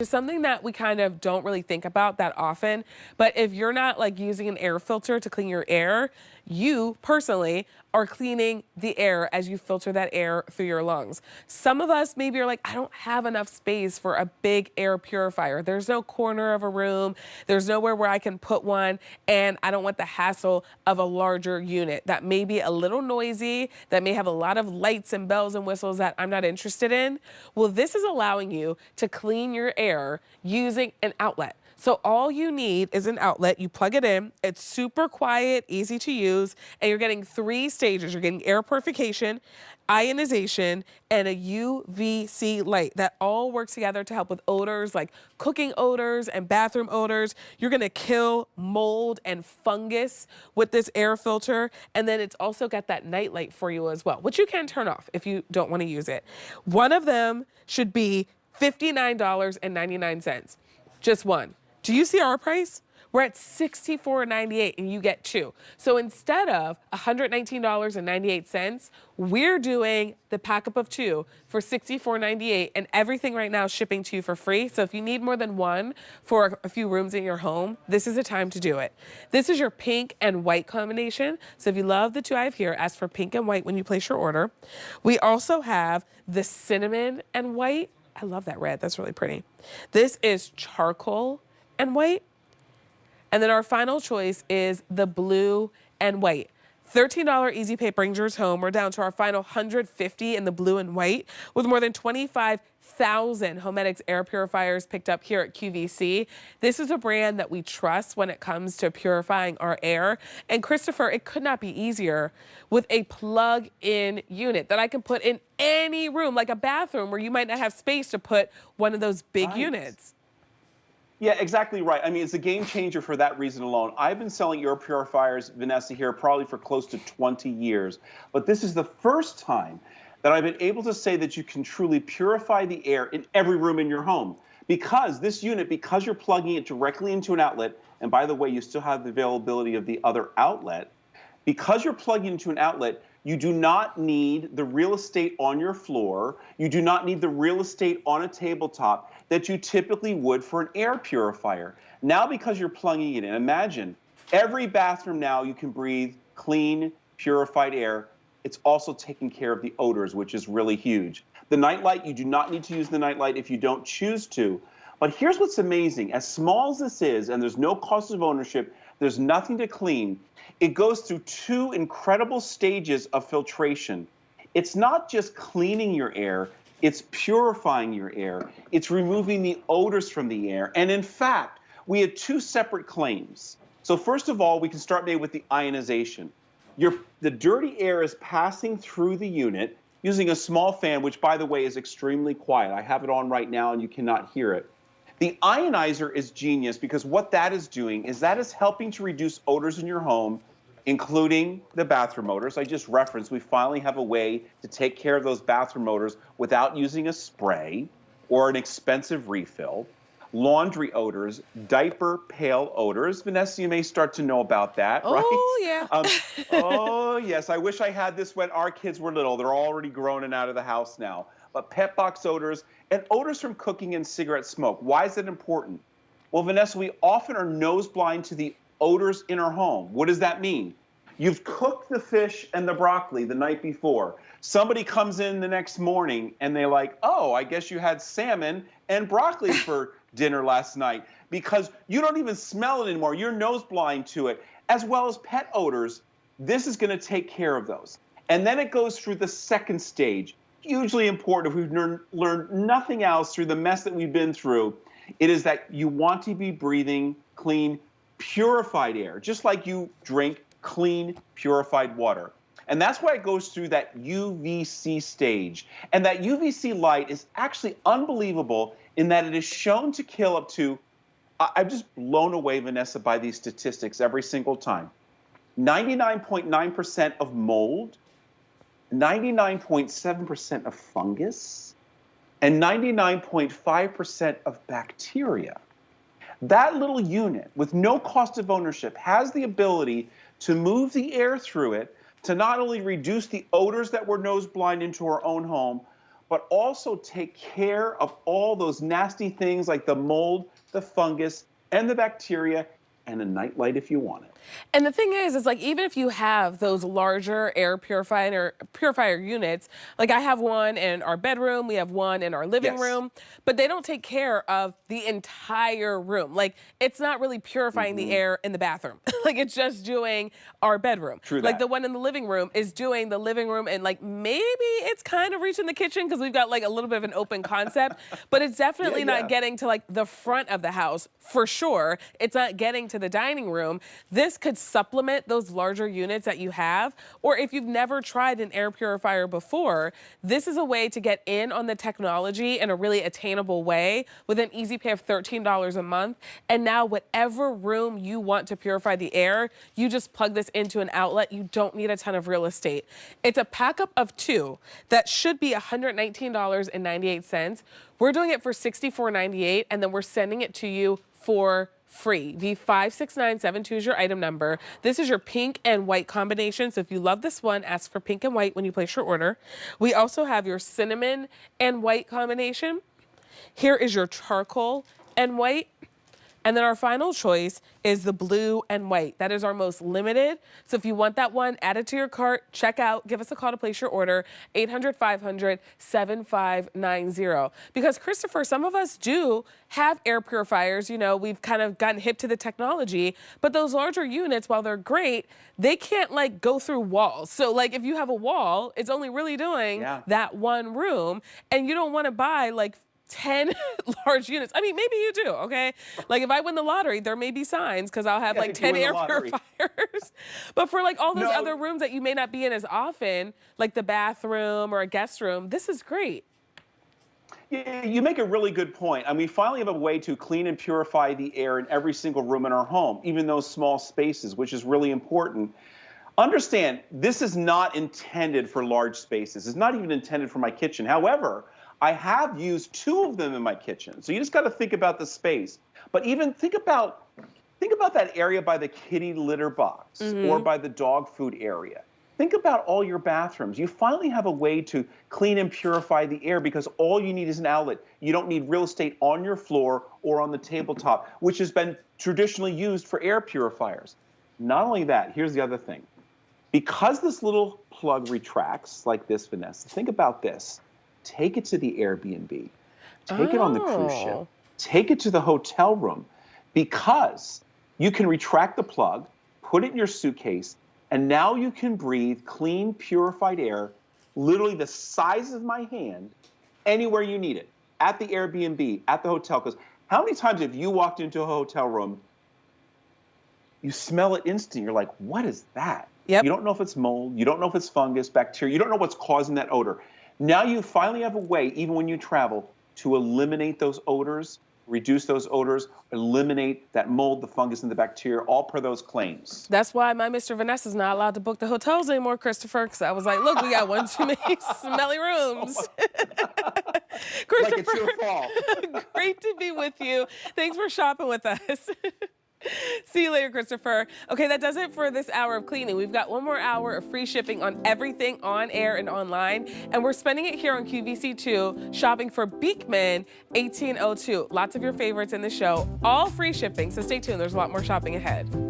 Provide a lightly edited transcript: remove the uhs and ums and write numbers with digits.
It's something that we kind of don't really think about that often, but if you're not like using an air filter to clean your air, you personally are cleaning the air as you filter that air through your lungs. Some of us maybe are like, I don't have enough space for a big air purifier. There's no corner of a room, there's nowhere where I can put one, and I don't want the hassle of a larger unit that may be a little noisy, that may have a lot of lights and bells and whistles that I'm not interested in. Well, this is allowing you to clean your air using an outlet. So all you need is an outlet. You plug it in. It's super quiet, easy to use, and you're getting 3 stages. You're getting air purification, ionization, and a UVC light that all works together to help with odors like cooking odors and bathroom odors. You're gonna kill mold and fungus with this air filter. And then it's also got that night light for you as well, which you can turn off if you don't wanna use it. One of them should be $59.99, just one. Do you see our price? We're at $64.98 and you get 2. So instead of $119.98, we're doing the pack up of 2 for $64.98, and everything right now is shipping to you for free. So if you need more than one for a few rooms in your home, this is the time to do it. This is your pink and white combination. So if you love the 2 I have here, ask for pink and white when you place your order. We also have the cinnamon and white. I love that red, that's really pretty. This is charcoal and white. And then our final choice is the blue and white. $13 easy pay brings yours home. We're down to our final $150 in the blue and white, with more than 25,000 HoMedics air purifiers picked up here at QVC. This is a brand that we trust when it comes to purifying our air. And Christopher, it could not be easier with a plug-in unit that I can put in any room, like a bathroom where you might not have space to put one of those big units. Yeah, exactly right. I mean, it's a game changer for that reason alone. I've been selling air purifiers, Vanessa, here probably for close to 20 years. But this is the first time that I've been able to say that you can truly purify the air in every room in your home. Because this unit, because you're plugging it directly into an outlet, and by the way, you still have the availability of the other outlet, because you're plugging into an outlet, you do not need the real estate on your floor. You do not need the real estate on a tabletop that you typically would for an air purifier. Now, because you're plugging it in, imagine every bathroom now you can breathe clean, purified air. It's also taking care of the odors, which is really huge. The nightlight, you do not need to use the nightlight if you don't choose to. But here's what's amazing. As small as this is, and there's no cost of ownership, there's nothing to clean, it goes through 2 incredible stages of filtration. It's not just cleaning your air, it's purifying your air. It's removing the odors from the air. And in fact, we had 2 separate claims. So first of all, we can start maybe with the ionization. The dirty air is passing through the unit using a small fan, which by the way is extremely quiet. I have it on right now and you cannot hear it. The ionizer is genius because what that is doing is that is helping to reduce odors in your home, including the bathroom odors. I just referenced we finally have a way to take care of those bathroom odors without using a spray or an expensive refill. Laundry odors, diaper pail odors. Vanessa, you may start to know about that, right? Oh, yeah. Oh, yes. I wish I had this when our kids were little. They're already grown and out of the house now. But pet box odors and odors from cooking and cigarette smoke. Why is that important? Well, Vanessa, we often are nose blind to the odors in our home. What does that mean? You've cooked the fish and the broccoli the night before. Somebody comes in the next morning and they're like, oh, I guess you had salmon and broccoli for dinner last night, because you don't even smell it anymore. You're nose blind to it, as well as pet odors. This is going to take care of those. And then it goes through the second stage. Hugely important. If we've learned nothing else through the mess that we've been through, it is that you want to be breathing clean, purified air, just like you drink clean, purified water. And that's why it goes through that UVC stage. And that UVC light is actually unbelievable in that it is shown to kill up to, I'm just blown away, Vanessa, by these statistics every single time. 99.9% of mold, 99.7% of fungus, and 99.5% of bacteria. That little unit, with no cost of ownership, has the ability to move the air through it to not only reduce the odors that we're nose blind into our own home, but also take care of all those nasty things like the mold, the fungus, and the bacteria, and a nightlight if you want it. And the thing is like even if you have those larger air purifier units, like I have one in our bedroom, we have one in our living Yes. room, but they don't take care of the entire room. Like it's not really purifying the air in the bathroom. Like it's just doing our bedroom. True Like that. the one in the living room is doing the living room, and like maybe it's kind of reaching the kitchen because we've got like a little bit of an open concept, but it's definitely Yeah. not getting to like the front of the house for sure. It's not getting to the dining room. This could supplement those larger units that you have, or if you've never tried an air purifier before, this is a way to get in on the technology in a really attainable way with an easy pay of $13 a month. And now whatever room you want to purify the air, you just plug this into an outlet. You don't need a ton of real estate. It's a pack up of 2 that should be $119.98. We're doing it for $64.98, and then we're sending it to you for free. V56972 is your item number. This is your pink and white combination. So if you love this one, ask for pink and white when you place your order. We also have your cinnamon and white combination. Here is your charcoal and white. And then our final choice is the blue and white. That is our most limited. So if you want that one, add it to your cart, check out, give us a call to place your order, 800-500-7590. Because Christopher, some of us do have air purifiers. You know, we've kind of gotten hip to the technology, but those larger units, while they're great, they can't like go through walls. So like if you have a wall, it's only really doing that one room, and you don't want to buy like 10 large units. I mean, maybe you do, okay? Like if I win the lottery, there may be signs because I'll have like 10 air purifiers. But for like all those other rooms that you may not be in as often, like the bathroom or a guest room, this is great. Yeah, you make a really good point. And we finally have a way to clean and purify the air in every single room in our home, even those small spaces, which is really important. Understand, this is not intended for large spaces. It's not even intended for my kitchen. However, I have used 2 of them in my kitchen. So you just got to think about the space. But even think about that area by the kitty litter box or by the dog food area. Think about all your bathrooms. You finally have a way to clean and purify the air because all you need is an outlet. You don't need real estate on your floor or on the tabletop, which has been traditionally used for air purifiers. Not only that, here's the other thing. Because this little plug retracts like this, Vanessa, think about this. Take it to the Airbnb, take it on the cruise ship, take it to the hotel room, because you can retract the plug, put it in your suitcase, and now you can breathe clean, purified air, literally the size of my hand, anywhere you need it, at the Airbnb, at the hotel. Because how many times have you walked into a hotel room, you smell it instantly, you're like, what is that? Yep. You don't know if it's mold, you don't know if it's fungus, bacteria, you don't know what's causing that odor. Now you finally have a way, even when you travel, to eliminate those odors, reduce those odors, eliminate that mold, the fungus, and the bacteria, all per those claims. That's why my Mr. Vanessa's not allowed to book the hotels anymore, Christopher, because I was like, look, we got one too many smelly rooms. Christopher, like it's your fault. Great to be with you. Thanks for shopping with us. See you later, Christopher. Okay, that does it for this hour of cleaning. We've got one more hour of free shipping on everything on air and online, and we're spending it here on QVC2 shopping for Beekman 1802. Lots of your favorites in the show, all free shipping, so stay tuned. There's a lot more shopping ahead.